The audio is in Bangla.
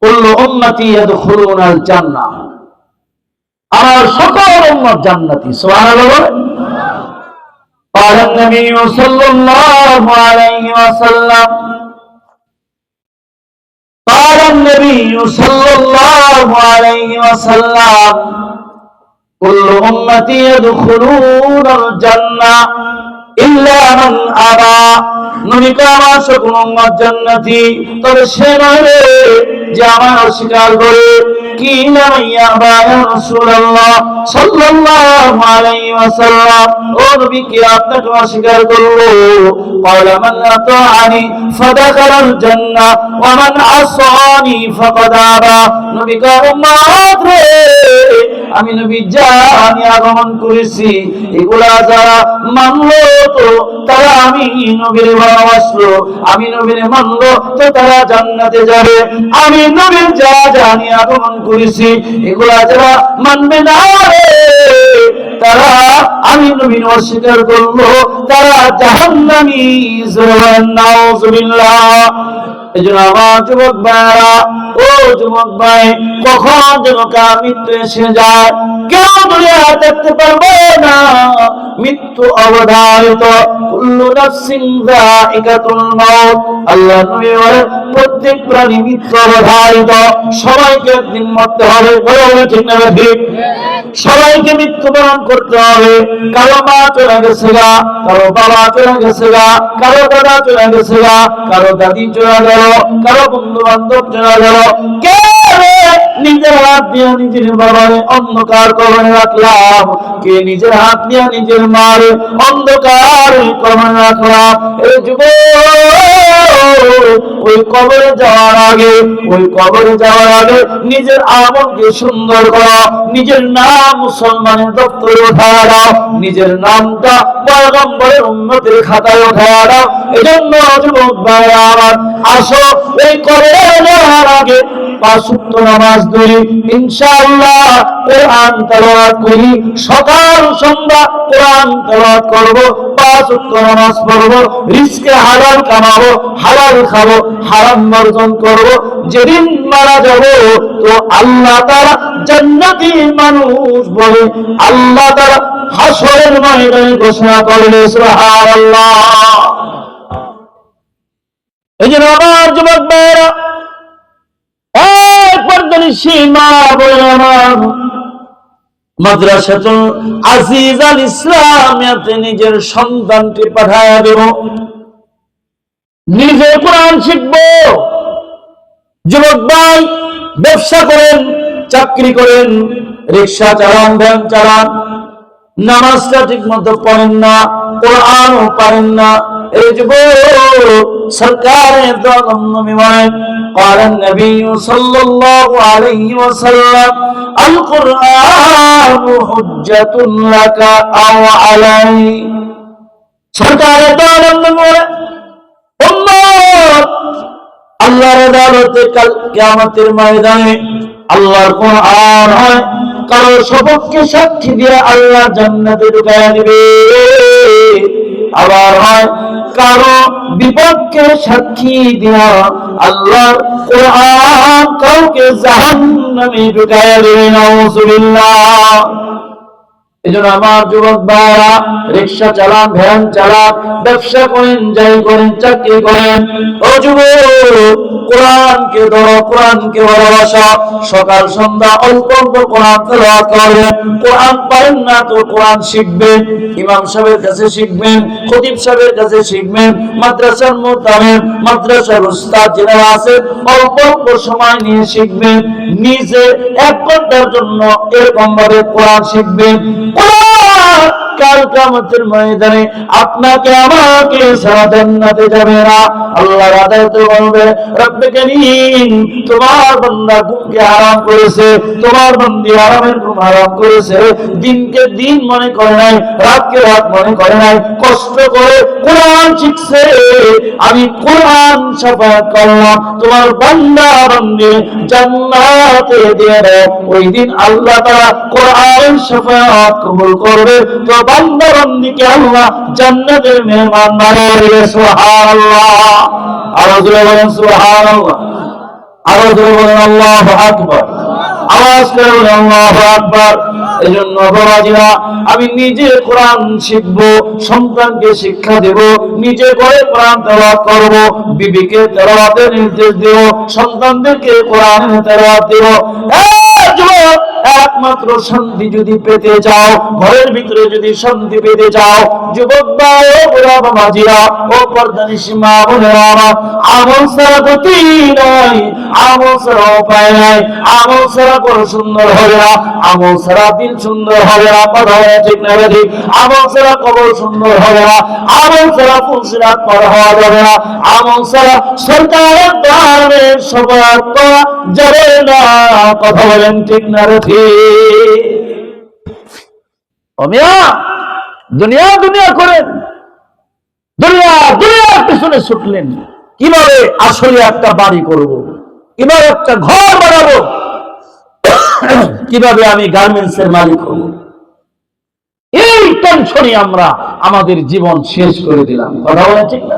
কুল্লু উম্মতি ইয়াদখুলুনাল জান্নাহ, আমার সকল উম্মত জান্নাতি। সুবহানাল্লাহ। قال النبي صلى الله عليه وسلم قال النبي صلى الله عليه وسلم كل أمتي يدخلون الجنة إلا من أبى। নবী আমার সকল উম্মত জান্নাতি, তবে সে নয় যে আমার অস্বীকার করে। কি না ইয়া রাসূলুল্লাহ সাল্লাল্লাহু আলাইহি ওয়াসাল্লাম, ও নবী কি আপনাকে অস্বীকার করলো? قال من أطاعني فدخل الجنة ومن عصاني فقد أبى। নবী কা উম্মত রে, আমি নবী জানি আগমন করেছি, এগুলা যারা মানলো তো তারা আমি নবীর ভালোবাসলো, আমি নবীর মানলো তো তারা জান্নাতে যাবে। আমি নবীর যা জানি আগমন করেছি এগুলা যারা মানবে না তারা আমি নবীর অস্বীকার করলো, তারা জাহান্নামী। নাউযুবিল্লাহ। এজন্য আমার যুবক ভাইরা, ও যুবক ভাই, কখন যেন কার মৃত্যু এসে যায় কেউ দুনিয়া দেখতে পারবে না। মৃত্যু অবধারিত, কুল্লু নাফসিন যায়িকাতুল মাউত। আল্লাহ নবী বলেন প্রত্যেক প্রাণী মৃত্যু অবধারিত, সবাইকে একদিন মরতে হবে। বলে ঠিক না ঠিক? সবাইকে মৃত্যুবরণ করতে হবে। কারো মা চলে গেছে গা, কারো বাবা চলে গেছে গা, কারো দাদা চলে গেছে গা, কারো দাদি চলে গেল, কারো বন্ধু বান্ধব চলে গেল। কে নিজের হাত দিয়ে নিজের বাবারে অন্ধকার কবরে রাখলাম? কে নিজের হাত দিয়ে নিজের মারে অন্ধকার কবরে রাখলাম? এই যুবক, ওই কবরে যাওয়ার আগে, ওই কবরে যাওয়ার আগে নিজের আমলকে সুন্দর করো, নিজের নাম মুসলমানের দপ্তরে উঠায় দাও, নিজের নামটা পয়গম্বরের উম্মতের খাতায় উঠায় দাও। এজন্য যুবক ভাইরা আমার, আসো এই কবরে যাওয়ার আগে 5 ওয়াক্ত নামাজ ধরি, ইনশাআল্লাহ কোরআন তেলাওয়াত করি, সকাল সন্ধ্যা কোরআন তেলাওয়াত করব, 5 ওয়াক্ত নামাজ পড়ব, রিজকে হালাল কামাবো, হালাল খাবো, হারাম বর্জন করব। যেদিন মারা যাব তো আল্লাহ তাআলা জান্নাতি মানুষ বলে আল্লাহ তাআলা হাসরের ময়দানে ঘোষণা করবে। সুবহানাল্লাহ। এই জন্য আমার যুবক ভাইরা, সীমা বললাম মাদ্রাসাতুল আজিজ আল ইসলামিয়াতে নিজের সন্তানকে পাঠায় দেব, নিজে কোরআন শিখবো। যুবক ভাই, ব্যবসা করেন, চাকরি করেন, রিক্সা চালান, ভ্যান চালান, নামাজটা ঠিক মতো পড়েন না, কোরআনও পারেন না। এই যুবক, সরকারের দম নবী বলেন قال النبي صلى الله عليه وسلم القرآن حجة لك أو عليك। সরকারের দম নবী বলেন উম্মত, আল্লাহর আদালতে কাল কিয়ামতের ময়দানে আল্লাহর কোরআন হয় কারো সপক্ষে সাক্ষী দিয়ে আল্লাহ জান্নাতে ঢুকায়া দিবে, আবার হয় কারো বিপক্ষে সাক্ষী দিয়া আল্লাহর কোরআন কাউকে জাহান্নামে ঢুকায়া দিবে। নাউযুবিল্লাহ। এজন্য আমার যুবক ভাইরা, রিক্সা চালান, ভ্যান চালান, ব্যবসা করেন, যাই করেন, চাকরি করেন, ও যুবক, কোরআনকে ধরো, কোরআনকে ভালোবাসা। সকাল সন্ধ্যা অল্প অল্প কোরআন তেলাওয়াত করবেন। কোরআন পারেন না তো কোরআন শিখবেন, ইমাম সাহেবের কাছে শিখবেন, খতিব সাহেবের কাছে শিখবেন, মাদ্রাসার মুতামিম, মাদ্রাসার উস্তাদ যারা আছেন অল্প অল্প সময় নিয়ে শিখবেন। নিজে 1 ঘন্টার জন্য এরকম ভাবে কোরআন শিখবেন। কাল কিয়ামতের ময়দানে আপনাকে আমাকে সারা জান্নাতে যাবে না। আল্লাহর আদালতে বলবে রব্বে কারীম, তোমার বান্দা ঘুমকে হারাম করেছে, তোমার বান্দি হারামের ঘুম হারাম করেছে, দিনকে দিন মনে করে নাই, রাতকে রাত মনে করে নাই, কষ্ট করে কোরআন শিখছে, আমি কোরআন শাফাআত করলাম, তোমার বান্দা বান্দি জান্নাতে দিয়ে দাও। ওই দিন আল্লাহ তাআলা কোরআন শাফাআত কবুল করবে, তো বান্দা বান্দিকে আল্লাহ জান্নাতের মেহমান বানিয়ে দিবে। সুবহানাল্লাহ। আর রাসূল বলেন সুবহানাল্লাহ। আরো জোরে বলেন আল্লাহু আকবার, আওয়াজ করে বলেন আল্লাহু আকবার। এজন্য বাবাজিরা, আমি নিজে কোরআন শিখবো, সন্তানকে শিক্ষা দেব, নিজে করে কোরআন তেলাওয়াত করব, বিবিকে তেলাওয়াতের নির্দেশ দেব, সন্তানদেরকে কোরআন তেলাওয়াত দেব। যুবক, একমাত্র শান্তি যদি পেতে চাও, ঘরের ভিতরে যদি শান্তি পেতে চাও, যুবক ভাই ও বুড়া বাবাজিরা ও পর্দানিশী মা বোনেরা আমার, আমল ছাড়া গতি নাই, আমল ছাড়া উপায় নাই, আমল ছাড়া কোনো সুন্দর হবে না, আমল ছাড়া দিন সুন্দর হবে না, কথা হয় ঠিক না ঠিক, আমল ছাড়া কবর সুন্দর হবে না, আমল ছাড়া ফুলসিরাত পার হওয়া যাবে না, আমল ছাড়া সরকারের দ্বারে সবার করা যাবে না, কথা বলেন ঠিক না ঠিক। দুনিয়া দুনিয়া করেন, দুনিয়ার পিছনে ছুটলেন, কিভাবে আসলে একটা বাড়ি করব, কিভাবে একটা ঘর বানাবো, কিভাবে আমি গার্মেন্টস এর মালিক হব, এই টেনশনে আমরা আমাদের জীবন শেষ করে দিলাম, কথা বলেন ঠিক না।